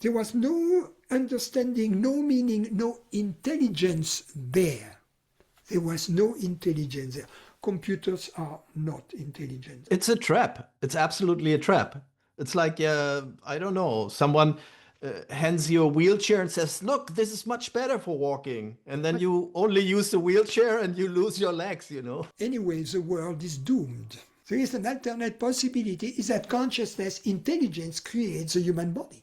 There was no understanding, no meaning, no intelligence there. There was no intelligence there. Computers are not intelligent. It's a trap. It's absolutely a trap. It's like, I don't know, someone hands you a wheelchair and says, "Look, this is much better for walking." And then But you only use the wheelchair and you lose your legs, you know? anyway, the world is doomed. There is an alternate possibility, is that consciousness, intelligence creates a human body.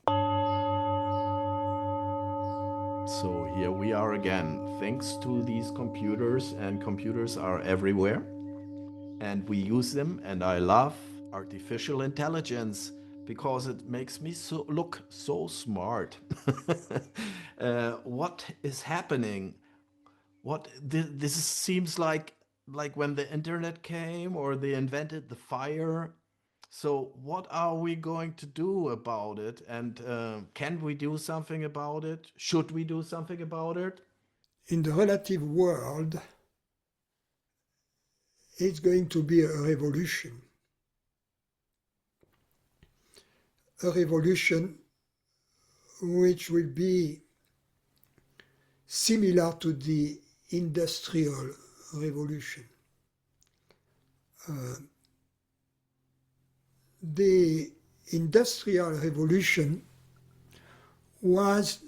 So here we are again. Thanks to these computers, and computers are everywhere, and we use them, and I love artificial intelligence because it makes me look so smart. What is happening? This seems like when the internet came or they invented the fire. So what are we going to do about it? And can we do something about it? Should we do something about it? In the relative world, it's going to be a revolution. A revolution which will be similar to the Industrial Revolution. The Industrial Revolution was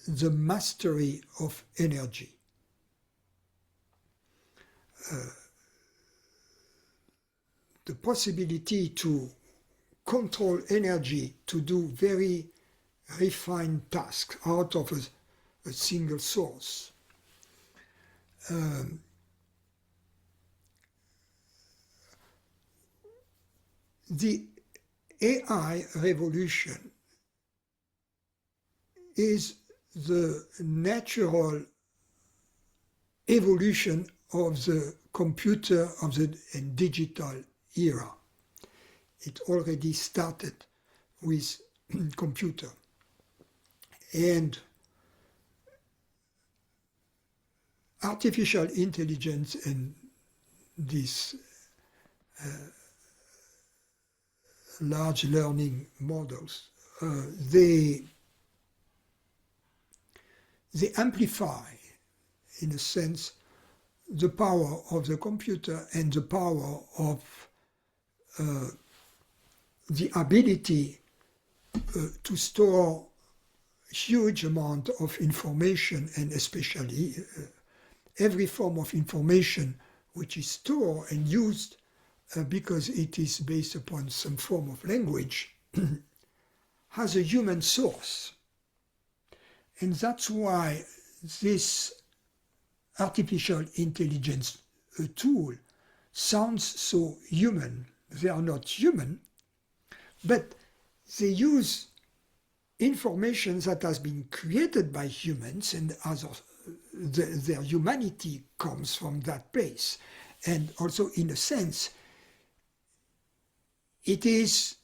the mastery of energy. The possibility to control energy, to do very refined tasks out of a single source. The AI revolution is the natural evolution of the computer and digital era. It already started with computer. And artificial intelligence and these large learning models, they amplify, in a sense, the power of the computer and the power of the ability to store huge amount of information, and especially every form of information which is stored and used because it is based upon some form of language has a human source. And that's why this artificial intelligence tool sounds so human. They are not human, but they use information that has been created by humans, and their humanity comes from that place. And also, in a sense, it is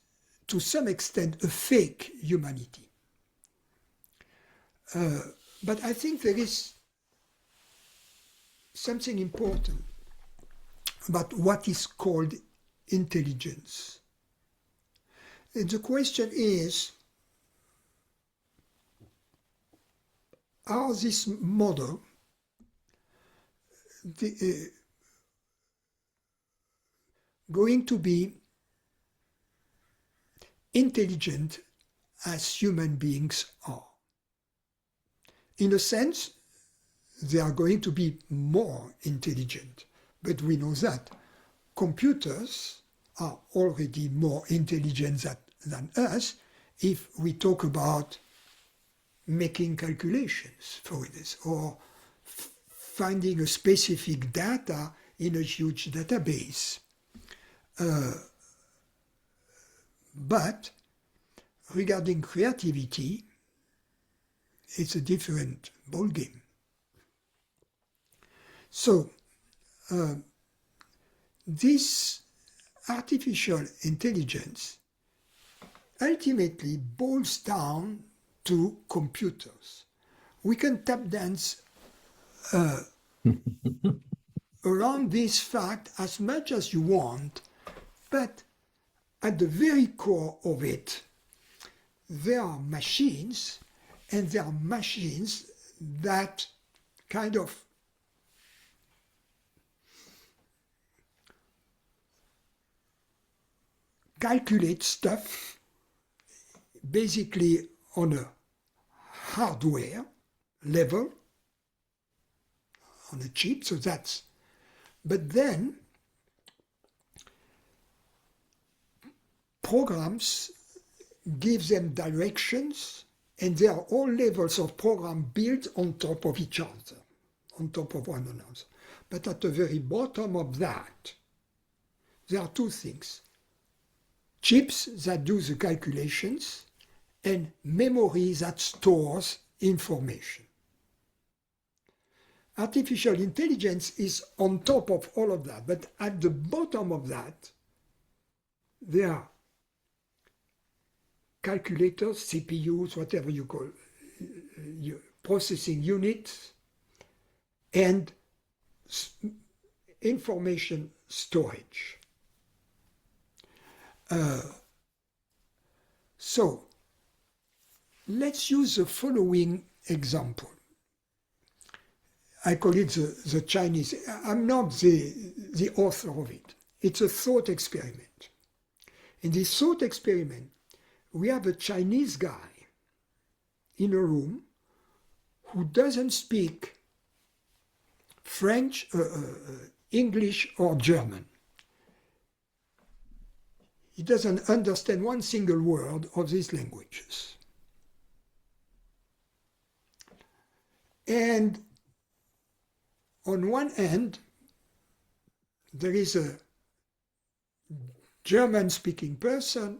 to some extent a fake humanity. But I think there is something important about what is called intelligence. And the question is, are this model going to be intelligent as human beings are? In a sense, they are going to be more intelligent, but we know that computers are already more intelligent than us if we talk about making calculations for this, or finding a specific data in a huge database. But regarding creativity, it's a different ballgame. So, this artificial intelligence ultimately boils down to computers. We can tap dance around this fact as much as you want, but at the very core of it, there are machines, and there are machines that kind of calculate stuff basically on a hardware level, on a chip, so that's, but then programs give them directions, and there are all levels of program built on top of each other, on top of one another. But at the very bottom of that, there are two things. Chips that do the calculations, and memory that stores information. Artificial intelligence is on top of all of that, but at the bottom of that, there are calculators, CPUs, whatever you call processing units, and information storage. So, let's use the following example. I call it the Chinese. I'm not the author of it. It's a thought experiment. In this thought experiment, we have a Chinese guy in a room who doesn't speak French, English, or German. He doesn't understand one single word of these languages. And on one end, there is a German-speaking person.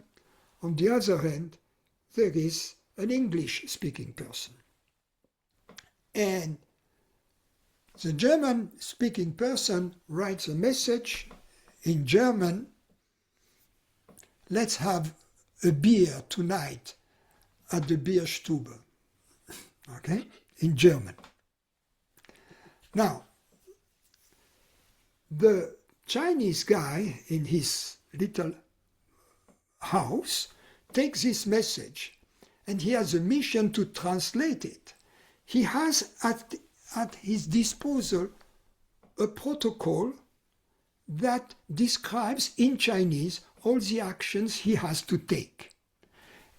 On the other hand, there is an English-speaking person. And the German-speaking person writes a message in German. Let's have a beer tonight at the Bierstube, okay, in German. Now, the Chinese guy in his little house takes this message, and he has a mission to translate it. He has at his disposal a protocol that describes in Chinese all the actions he has to take.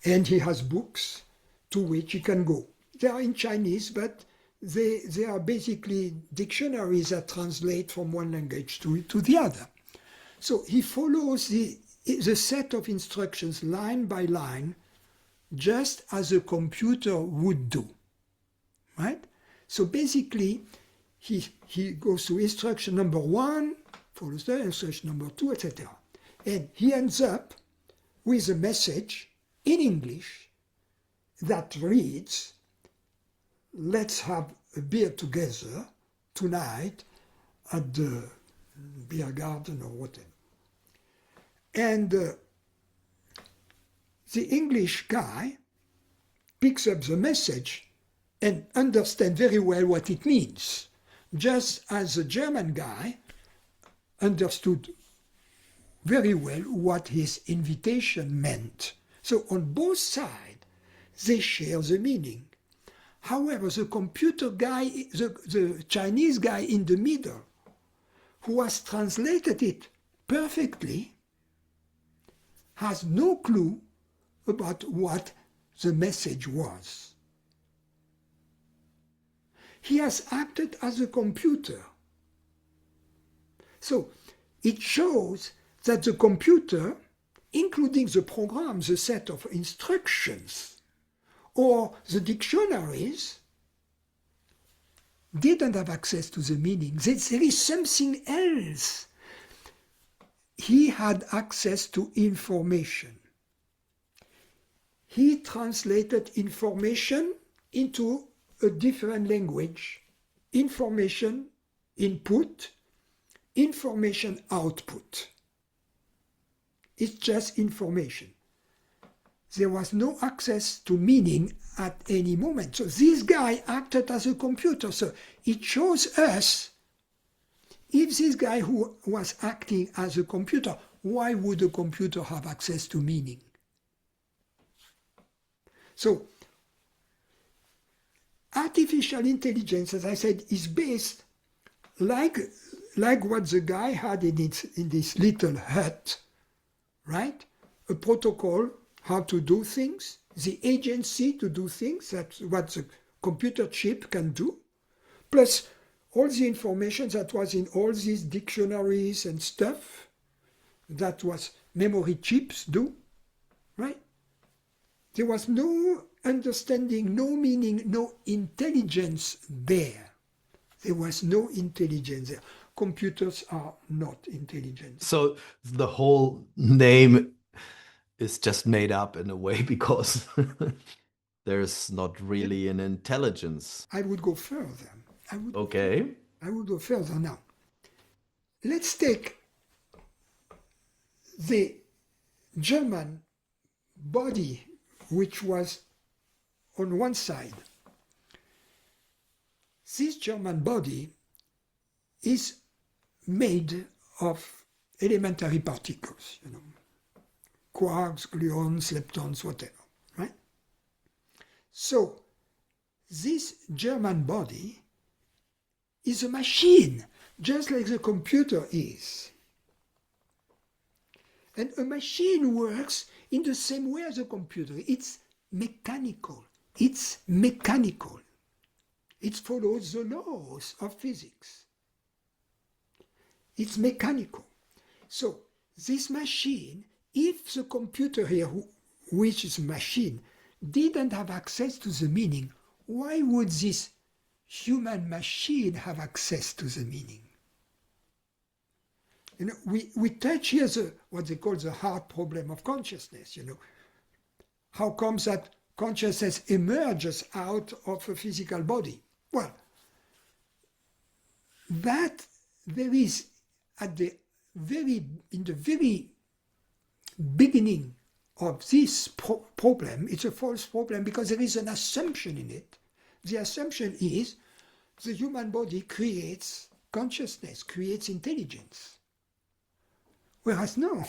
And he has books to which he can go. They are in Chinese, but they are basically dictionaries that translate from one language to the other. So he follows the set of instructions line by line, just as a computer would do, right? So basically, he goes to instruction number 1, follows the instruction number 2, etc. And he ends up with a message in English that reads, let's have a beer together tonight at the beer garden or whatever. And the English guy picks up the message and understands very well what it means, just as the German guy understood very well what his invitation meant. So on both sides, they share the meaning. However, the computer guy, the Chinese guy in the middle, who has translated it perfectly, has no clue about what the message was. He has acted as a computer. So it shows that the computer, including the program, the set of instructions, or the dictionaries, didn't have access to the meaning. There is something else. He had access to information. He translated information into a different language. Information input, information output. It's just information. There was no access to meaning at any moment. So this guy acted as a computer. So it shows us, if this guy who was acting as a computer, why would a computer have access to meaning? So artificial intelligence, as I said, is based like what the guy had in this little hut, right? A protocol, how to do things, the agency to do things, that's what the computer chip can do, plus all the information that was in all these dictionaries and stuff, that was memory chips do, right? There was no understanding, no meaning, no intelligence there. There was no intelligence there. Computers are not intelligent. So the whole name is just made up in a way because there's not really an intelligence. I would go further. Okay. I would go further now. Let's take the German body, which was on one side. This German body is made of elementary particles, quarks, gluons, leptons, whatever, right? So this German body is a machine, just like the computer is. And a machine works in the same way as a computer. It's mechanical. It follows the laws of physics. It's mechanical. So this machine, if the computer here, which is a machine, didn't have access to the meaning, why would this human machine have access to the meaning? We touch here what they call the hard problem of consciousness. How comes that consciousness emerges out of a physical body? Well, that there is in the very beginning of this problem, it's a false problem because there is an assumption in it. The assumption is the human body creates consciousness, creates intelligence. Whereas no,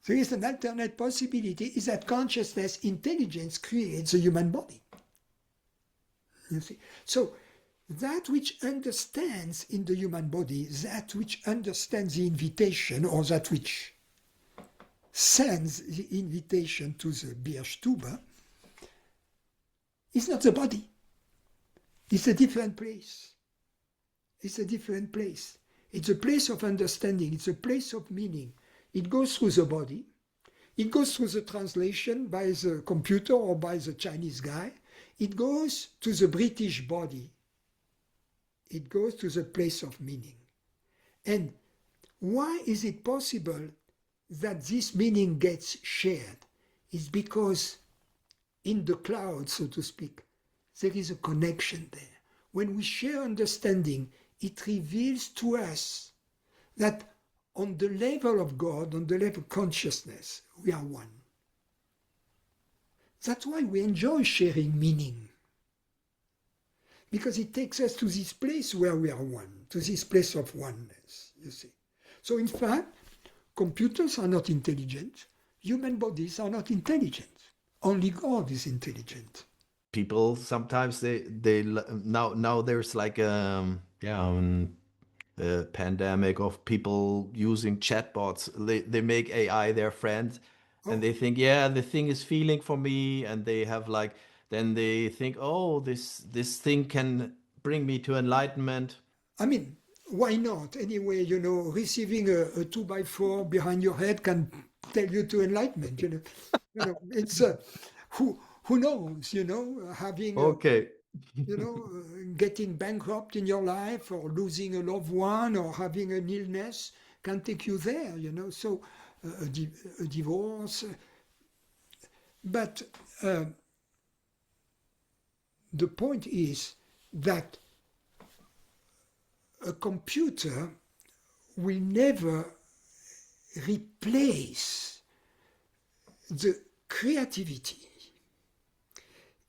there is an alternate possibility, is that consciousness, intelligence creates a human body. You see? So that which understands in the human body, that which understands the invitation, or that which sends the invitation to the Bierstube, is not the body. It's a different place. It's a different place. It's a place of understanding. It's a place of meaning. It goes through the body. It goes through the translation by the computer or by the Chinese guy. It goes to the British body. It goes to the place of meaning. And why is it possible that this meaning gets shared? It's because in the cloud, so to speak, there is a connection there. When we share understanding, it reveals to us that on the level of God, on the level of consciousness, we are one. That's why we enjoy sharing meaning. Because it takes us to this place where we are one, to this place of oneness, you see. So in fact, computers are not intelligent, human bodies are not intelligent. Only God is intelligent. People sometimes they now there's like a pandemic of people using chatbots. They make AI their friend, and they think, yeah, the thing is feeling for me, and they have like, then they think, oh, this thing can bring me to enlightenment. I mean, why not? Anyway, receiving a 2x4 behind your head can tell you to enlightenment. It's who knows? Having Okay. getting bankrupt in your life, or losing a loved one, or having an illness can take you there. So a divorce, but the point is that a computer will never replace the creativity.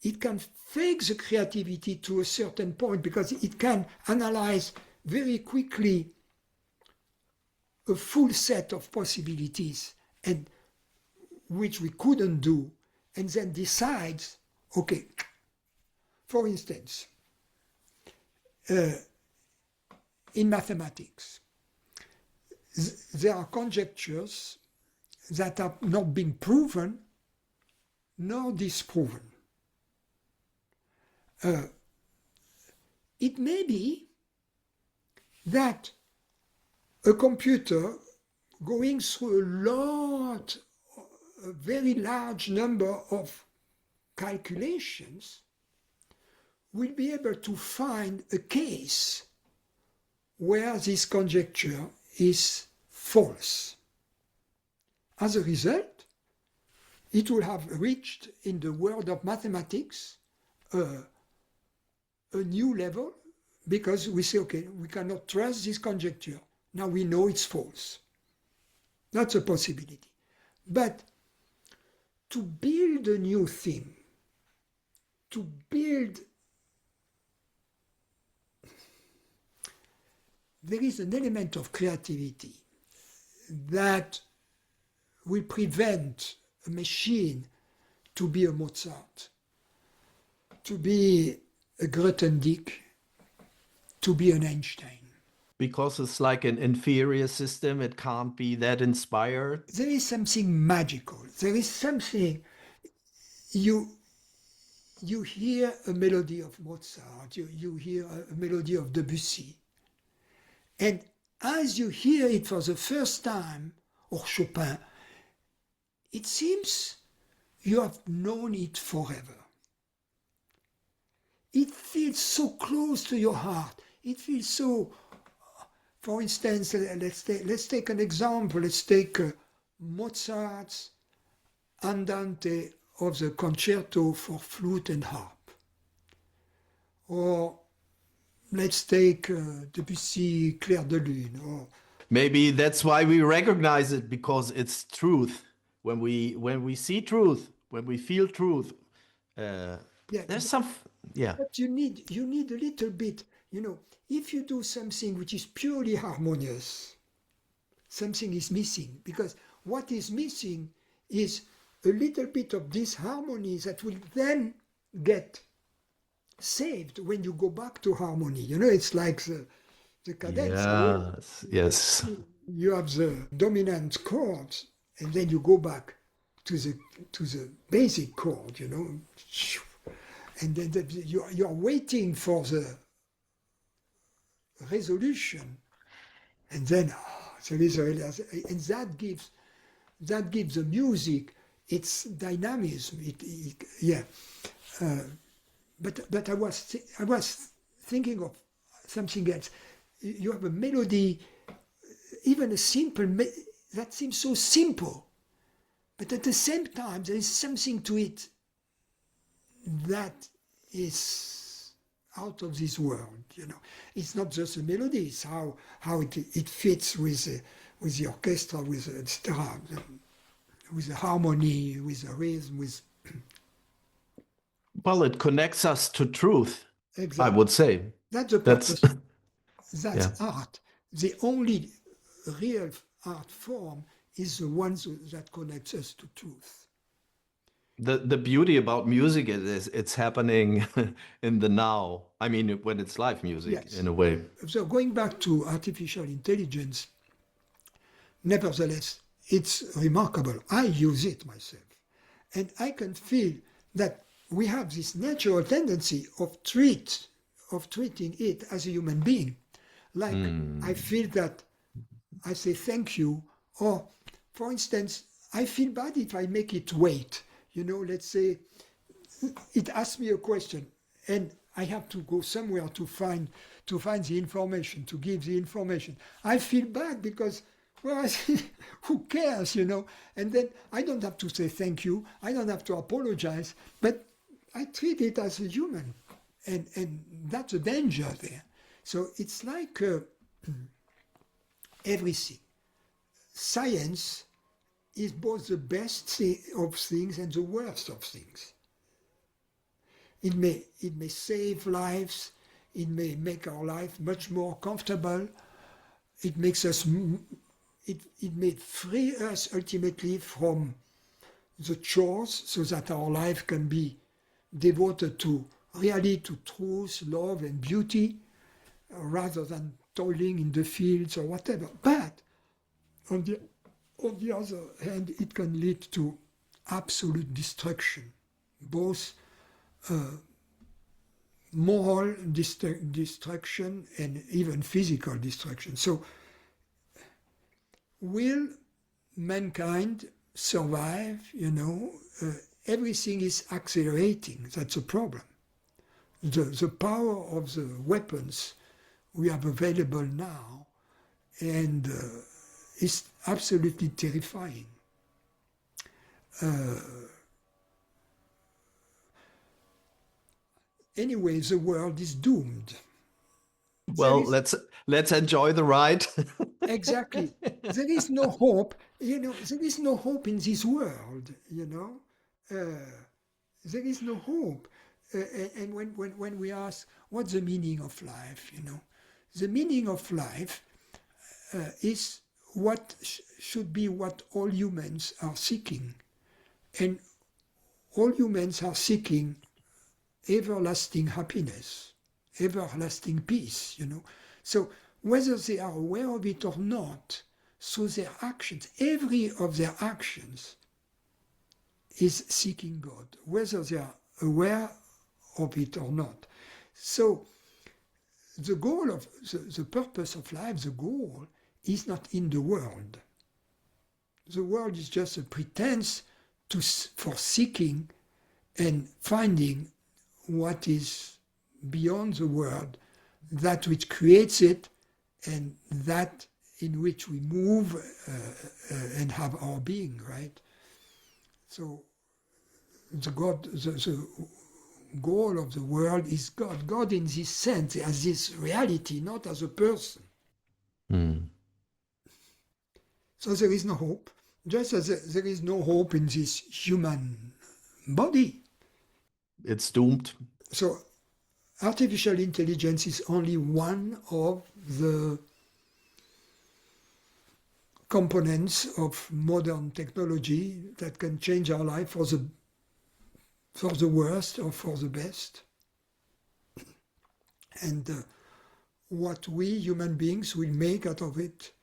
It can fake the creativity to a certain point because it can analyze very quickly a full set of possibilities, and which we couldn't do, and then decides, okay, for instance, in mathematics, there are conjectures that are not being proven nor disproven. It may be that a computer going through a very large number of calculations will be able to find a case where this conjecture is false. As a result, it will have reached in the world of mathematics a new level, because we say, okay, we cannot trust this conjecture. Now we know it's false. That's a possibility. But to build a new thing, to build, there is an element of creativity that will prevent a machine to be a Mozart, to be a Grothendieck, to be an Einstein. Because it's like an inferior system, it can't be that inspired. There is something magical. There is something, you hear a melody of Mozart, you hear a melody of Debussy, and as you hear it for the first time, or Chopin, it seems you have known it forever. It feels so close to your heart. It feels so, for instance, let's take an example. Let's take Mozart's Andante of the Concerto for Flute and Harp. Or let's take Debussy, Clair de Lune. Or maybe that's why we recognize it, because it's truth. When we see truth, when we feel truth, there's some, yeah. But you need a little bit, if you do something which is purely harmonious, something is missing, because what is missing is a little bit of disharmony that will then get saved when you go back to harmony. It's like the cadenza. Yes. You have the dominant chord, and then you go back to the basic chord, and then you are waiting for the resolution, and then there is and that gives the music its dynamism. But I was thinking of something else. You have a melody, even a simple that seems so simple, but at the same time there is something to it that is out of this world. It's not just a melody; it's how it fits with the orchestra, with etc., with the harmony, with the rhythm, with. Well, it connects us to truth. Exactly. I would say That's the purpose. That's art. The only real art form is the one that connects us to truth. The beauty about music is it's happening in the now. I mean, when it's live music, yes. In a way. So going back to artificial intelligence, nevertheless, it's remarkable. I use it myself. And I can feel that we have this natural tendency of treating it as a human being. Like I feel that I say thank you, or for instance, I feel bad if I make it wait. Let's say it asks me a question and I have to go somewhere to find the information, to give the information. I feel bad because, well, who cares, And then I don't have to say thank you. I don't have to apologize, but I treat it as a human. And that's a danger there. So it's like everything. Science is both the best of things and the worst of things. It may save lives. It may make our life much more comfortable. It makes us. It may free us ultimately from the chores so that our life can be devoted to really to truth, love, and beauty rather than toiling in the fields or whatever. But on the other hand, it can lead to absolute destruction, both moral destruction and even physical destruction. So, will mankind survive? Everything is accelerating. That's a problem. The power of the weapons we have available now and is absolutely terrifying. Anyway, the world is doomed. There Well, is let's enjoy the ride. exactly. There is no hope. There is no hope in this world. There is no hope. And when we ask what's the meaning of life, the meaning of life is what should be what all humans are seeking. And all humans are seeking everlasting happiness, everlasting peace. So whether they are aware of it or not, through their actions, every of their actions is seeking God, whether they are aware of it or not. So the goal of the purpose of life, the goal is not in the world. The world is just a pretense for seeking and finding what is beyond the world, that which creates it and that in which we move and have our being, right? So the goal of the world is God. God in this sense, as this reality, not as a person. Hmm. So there is no hope, just as there is no hope in this human body. It's doomed. So artificial intelligence is only one of the components of modern technology that can change our life for the worst or for the best. And what we human beings will make out of it,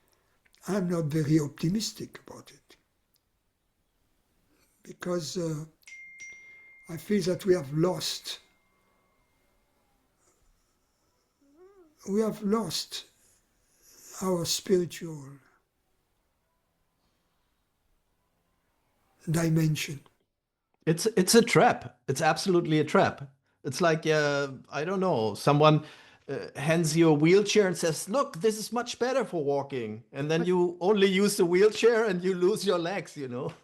I'm not very optimistic about it. Because I feel that we have lost our spiritual dimension. It's a trap. It's absolutely a trap. It's like I don't know, someone hands you a wheelchair and says, "Look, this is much better for walking," and then But you only use the wheelchair and you lose your legs. You know.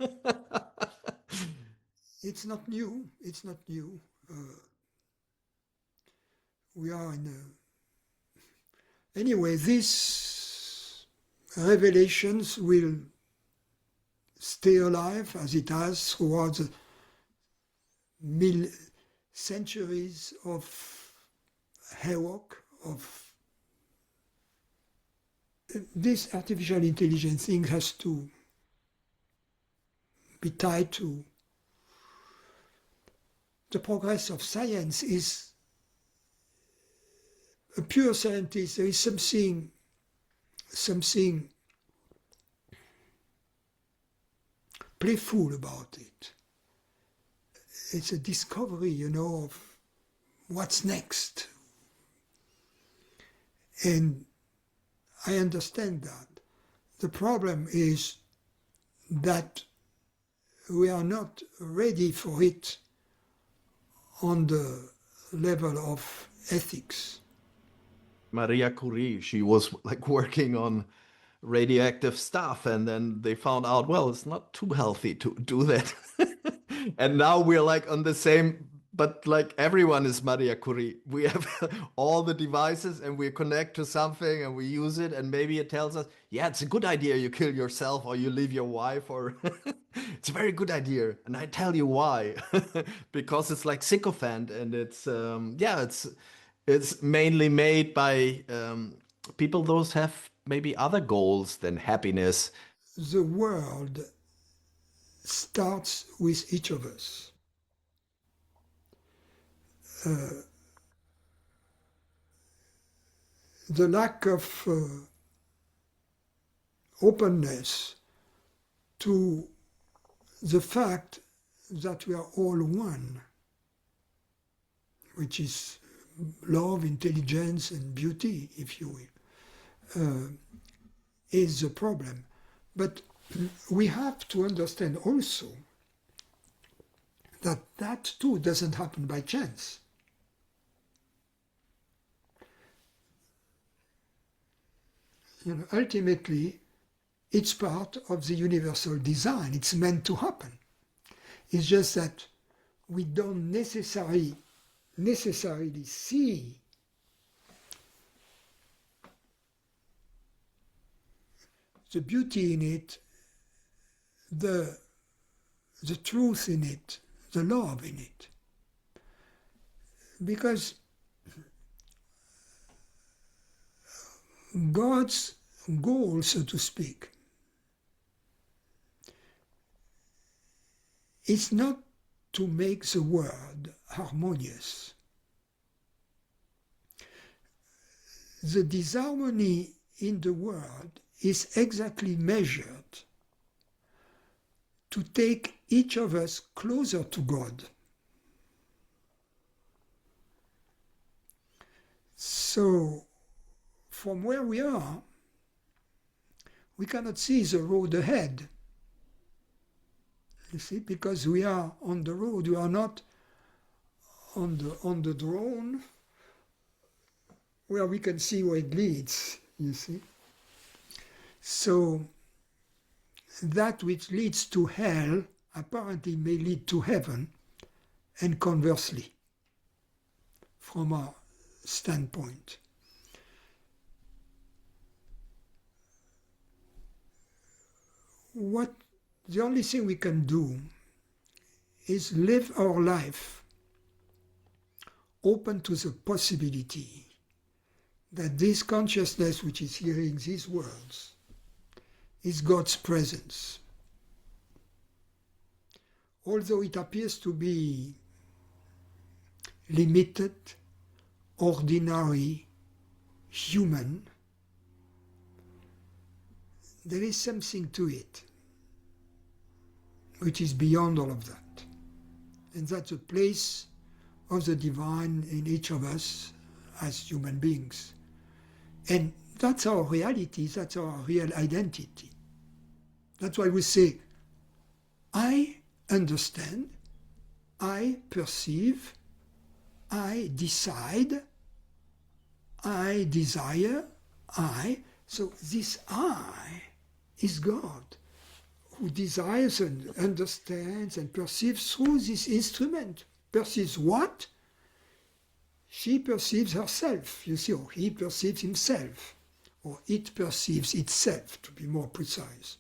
it's not new. It's not new. We are in a... Anyway, these revelations will stay alive as it has throughout the centuries of havoc, of this artificial intelligence thing has to be tied to the progress of science. Is a pure scientist, there is something playful about it. It's a discovery, of what's next. And I understand that. The problem is that we are not ready for it on the level of ethics. Maria Curie, she was like working on radioactive stuff, and then they found out, well, it's not too healthy to do that. And now we're like on the same, but like everyone is Maria Curie. We have all the devices and we connect to something and we use it, and maybe it tells us, yeah, it's a good idea you kill yourself or you leave your wife, or it's a very good idea. And I tell you why. Because it's like sycophant, and it's yeah, it's mainly made by people those have maybe other goals than happiness. The world starts with each of us. The lack of openness to the fact that we are all one, which is love, intelligence, and beauty, if you will, is the problem. But we have to understand also that that too doesn't happen by chance. Ultimately, it's part of the universal design. It's meant to happen. It's just that we don't necessarily see the beauty in it, the truth in it, the love in it. Because God's goal, so to speak, is not to make the world harmonious. The disharmony in the world is exactly measured to take each of us closer to God. So, from where we are, we cannot see the road ahead. You see, because we are on the road, we are not on the drone where we can see where it leads, you see. So that which leads to hell apparently may lead to heaven, and conversely, from our standpoint. The only thing we can do is live our life open to the possibility that this consciousness which is hearing these words is God's presence. Although it appears to be limited, ordinary, human, there is something to it which is beyond all of that. And that's a place of the divine in each of us as human beings. And that's our reality, that's our real identity. That's why we say, I understand, I perceive, I decide, I desire, So this I is God, who desires and understands and perceives through this instrument. Perceives what? She perceives herself, you see, or he perceives himself, or it perceives itself, to be more precise.